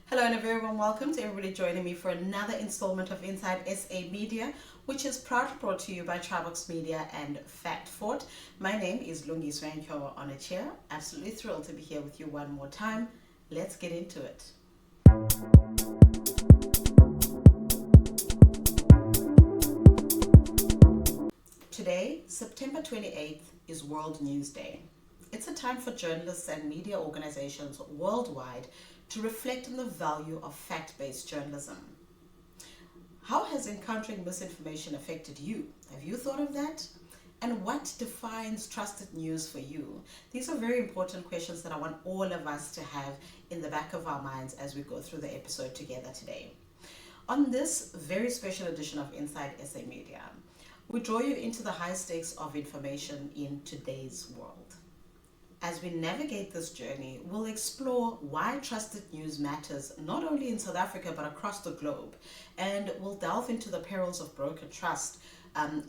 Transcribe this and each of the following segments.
Hello and a very warm welcome to everybody joining me for another installment of Inside SA Media, which is proudly brought to you by Tribox Media and Fact Fort. My name is Lungi Swankyo on a chair. Absolutely thrilled to be here with you one more time. Let's get into it. Today, September 28th, is World News Day. It's a time for journalists and media organizations worldwide to reflect on the value of fact-based journalism. How has encountering misinformation affected you? Have you thought of that? And what defines trusted news for you? These are very important questions that I want all of us to have in the back of our minds as we go through the episode together today. On this very special edition of Inside SA Media, we draw you into the high stakes of information in today's world. As we navigate this journey, we'll explore why trusted news matters not only in South Africa but across the globe, and we'll delve into the perils of broker trust,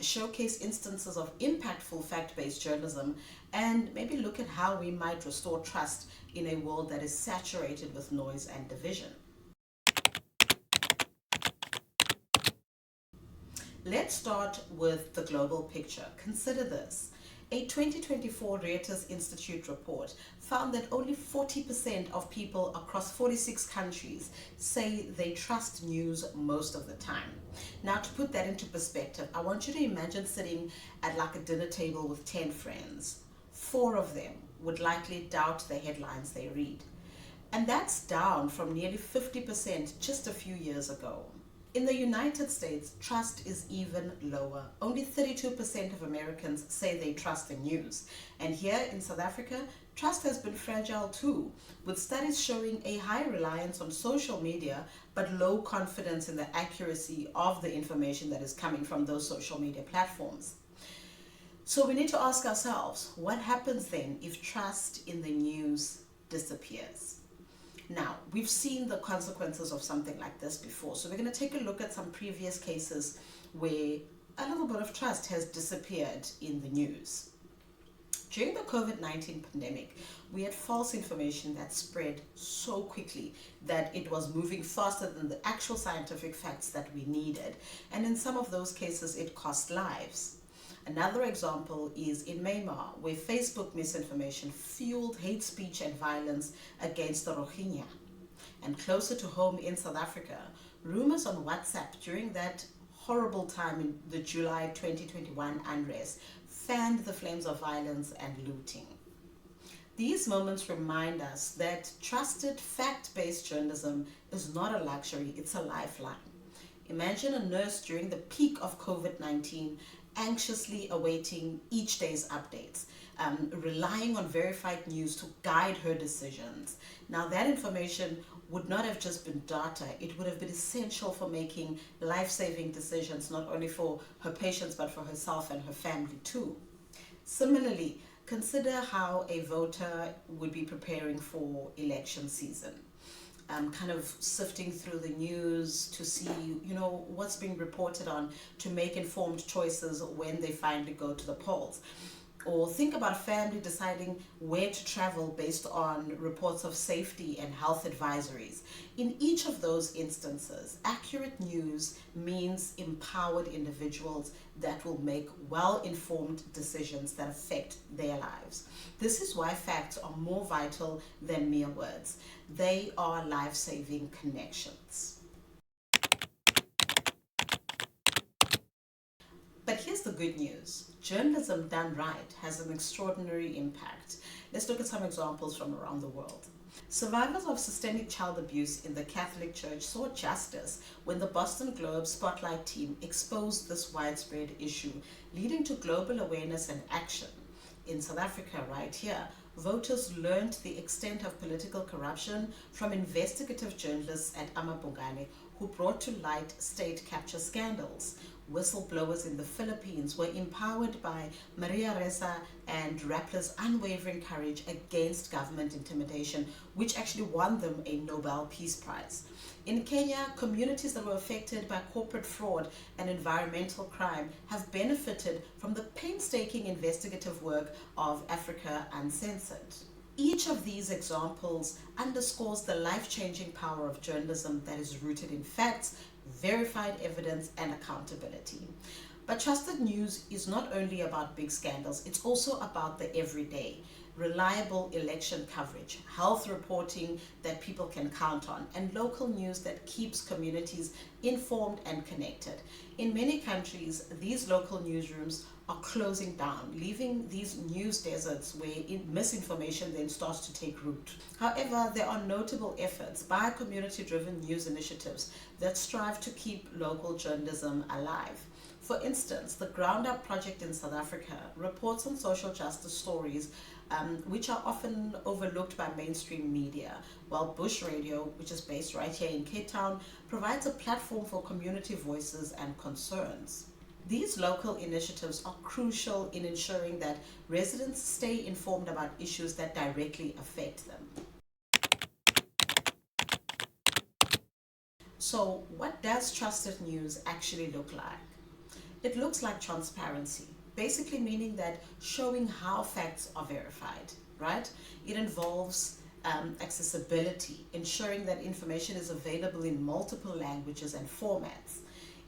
showcase instances of impactful fact-based journalism, and maybe look at how we might restore trust in a world that is saturated with noise and division. Let's start with the global picture. Consider this. A 2024 Reuters Institute report found that only 40% of people across 46 countries say they trust news most of the time. Now, to put that into perspective, I want you to imagine sitting at like a dinner table with 10 friends. 4 of them would likely doubt the headlines they read. And that's down from nearly 50% just a few years ago. In the United States, trust is even lower. Only 32% of Americans say they trust the news. And here in South Africa, trust has been fragile too, with studies showing a high reliance on social media, but low confidence in the accuracy of the information that is coming from those social media platforms. So we need to ask ourselves, what happens then if trust in the news disappears? Now, we've seen the consequences of something like this before, so we're going to take a look at some previous cases where a little bit of trust has disappeared in the news. During the COVID-19 pandemic, we had false information that spread so quickly that it was moving faster than the actual scientific facts that we needed, and in some of those cases, it cost lives. Another example is in Myanmar, where Facebook misinformation fueled hate speech and violence against the Rohingya. And closer to home in South Africa, rumors on WhatsApp during that horrible time in the July 2021 unrest fanned the flames of violence and looting. These moments remind us that trusted fact-based journalism is not a luxury, it's a lifeline. Imagine a nurse during the peak of COVID-19 anxiously awaiting each day's updates, relying on verified news to guide her decisions. Now, that information would not have just been data, it would have been essential for making life-saving decisions, not only for her patients, but for herself and her family too. Similarly, consider how a voter would be preparing for election season. Kind of sifting through the news to see, what's being reported on to make informed choices when they finally go to the polls. Or think about a family deciding where to travel based on reports of safety and health advisories. In each of those instances, accurate news means empowered individuals that will make well-informed decisions that affect their lives. This is why facts are more vital than mere words. They are life-saving connections. But here's the good news. Journalism done right has an extraordinary impact. Let's look at some examples from around the world. Survivors of systemic child abuse in the Catholic Church saw justice when the Boston Globe Spotlight team exposed this widespread issue, leading to global awareness and action. In South Africa, right here, voters learned the extent of political corruption from investigative journalists at amaBhungane who brought to light state capture scandals. Whistleblowers in the Philippines were empowered by Maria Ressa and Rappler's unwavering courage against government intimidation, which actually won them a Nobel Peace Prize. In Kenya, communities that were affected by corporate fraud and environmental crime have benefited from the painstaking investigative work of Africa Uncensored. Each of these examples underscores the life-changing power of journalism that is rooted in facts, verified evidence, and accountability. But trusted news is not only about big scandals, it's also about the everyday. Reliable election coverage, health reporting that people can count on, and local news that keeps communities informed and connected. In many countries, these local newsrooms are closing down, leaving these news deserts where misinformation then starts to take root. However, there are notable efforts by community-driven news initiatives that strive to keep local journalism alive. For instance, the Ground Up project in South Africa reports on social justice stories which are often overlooked by mainstream media, while Bush Radio, which is based right here in Cape Town, provides a platform for community voices and concerns. These local initiatives are crucial in ensuring that residents stay informed about issues that directly affect them. So, what does trusted news actually look like? It looks like transparency, basically meaning that showing how facts are verified, right? It involves accessibility, ensuring that information is available in multiple languages and formats.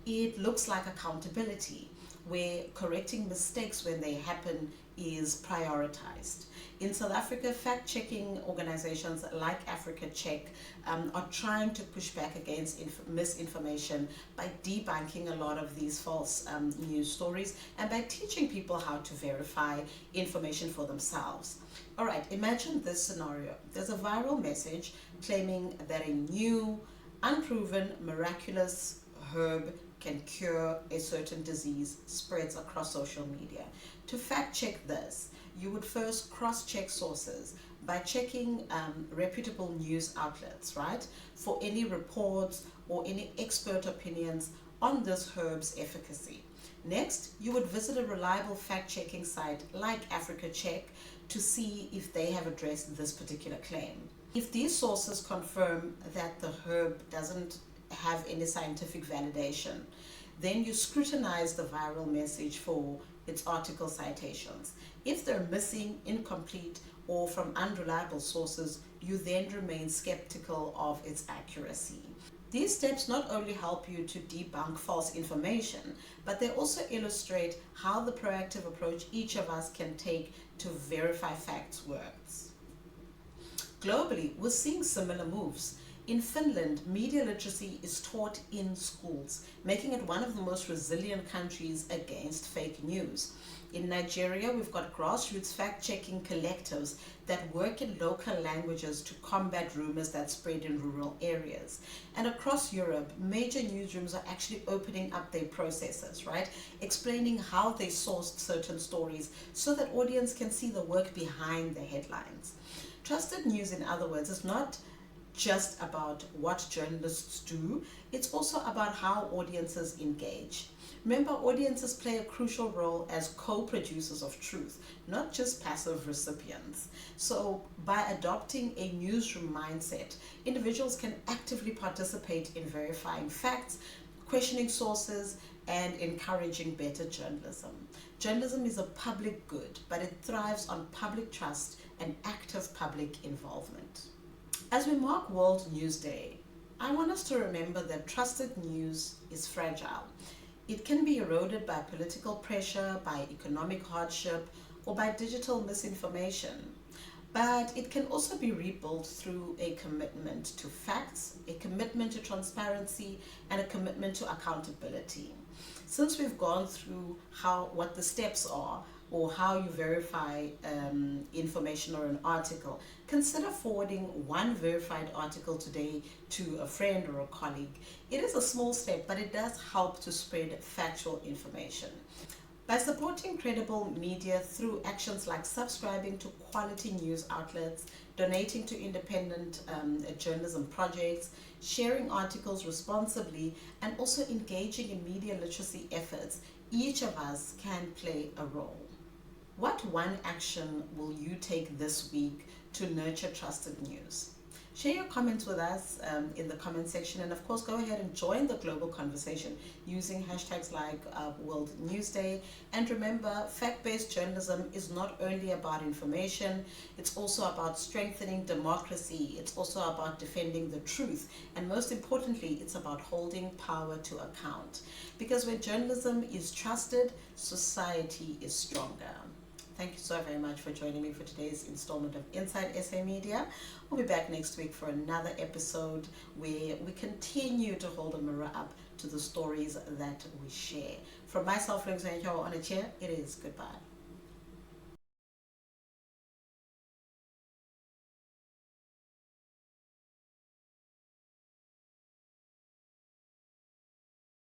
It looks like accountability, where correcting mistakes when they happen is prioritized. In South Africa, fact checking organizations like Africa Check are trying to push back against misinformation by debunking a lot of these false news stories and by teaching people how to verify information for themselves. All right, imagine this scenario. There's a viral message claiming that a new, unproven, miraculous herb can cure a certain disease spreads across social media. To fact check this, you would first cross check sources by checking reputable news outlets, right, for any reports or any expert opinions on this herb's efficacy. Next, you would visit a reliable fact checking site like Africa Check to see if they have addressed this particular claim. If these sources confirm that the herb doesn't have any scientific validation, then you scrutinize the viral message for its article citations. If they're missing, incomplete, or from unreliable sources, you then remain skeptical of its accuracy. These steps not only help you to debunk false information, but they also illustrate how the proactive approach each of us can take to verify facts works. Globally, we're seeing similar moves. In Finland, media literacy is taught in schools, making it one of the most resilient countries against fake news. In Nigeria, we've got grassroots fact-checking collectives that work in local languages to combat rumors that spread in rural areas. And across Europe, major newsrooms are actually opening up their processes, right? Explaining how they sourced certain stories so that audience can see the work behind the headlines. Trusted news, in other words, is not just about what journalists do, it's also about how audiences engage. Remember, audiences play a crucial role as co-producers of truth, not just passive recipients. So by adopting a newsroom mindset, individuals can actively participate in verifying facts, questioning sources, and encouraging better journalism. Journalism is a public good, but it thrives on public trust and active public involvement. As we mark World News Day, I want us to remember that trusted news is fragile. It can be eroded by political pressure, by economic hardship, or by digital misinformation. But it can also be rebuilt through a commitment to facts, a commitment to transparency, and a commitment to accountability. Since we've gone through what the steps are, or how you verify information or an article, consider forwarding one verified article today to a friend or a colleague. It is a small step, but it does help to spread factual information. By supporting credible media through actions like subscribing to quality news outlets, donating to independent journalism projects, sharing articles responsibly, and also engaging in media literacy efforts, each of us can play a role. What one action will you take this week to nurture trusted news? Share your comments with us in the comment section, and of course go ahead and join the global conversation using hashtags like World News Day. And remember, fact-based journalism is not only about information, it's also about strengthening democracy, it's also about defending the truth, and most importantly, it's about holding power to account. Because when journalism is trusted, society is stronger. Thank you so very much for joining me for today's installment of Inside SA Media. We'll be back next week for another episode where we continue to hold a mirror up to the stories that we share. From myself, on a chair, it is goodbye.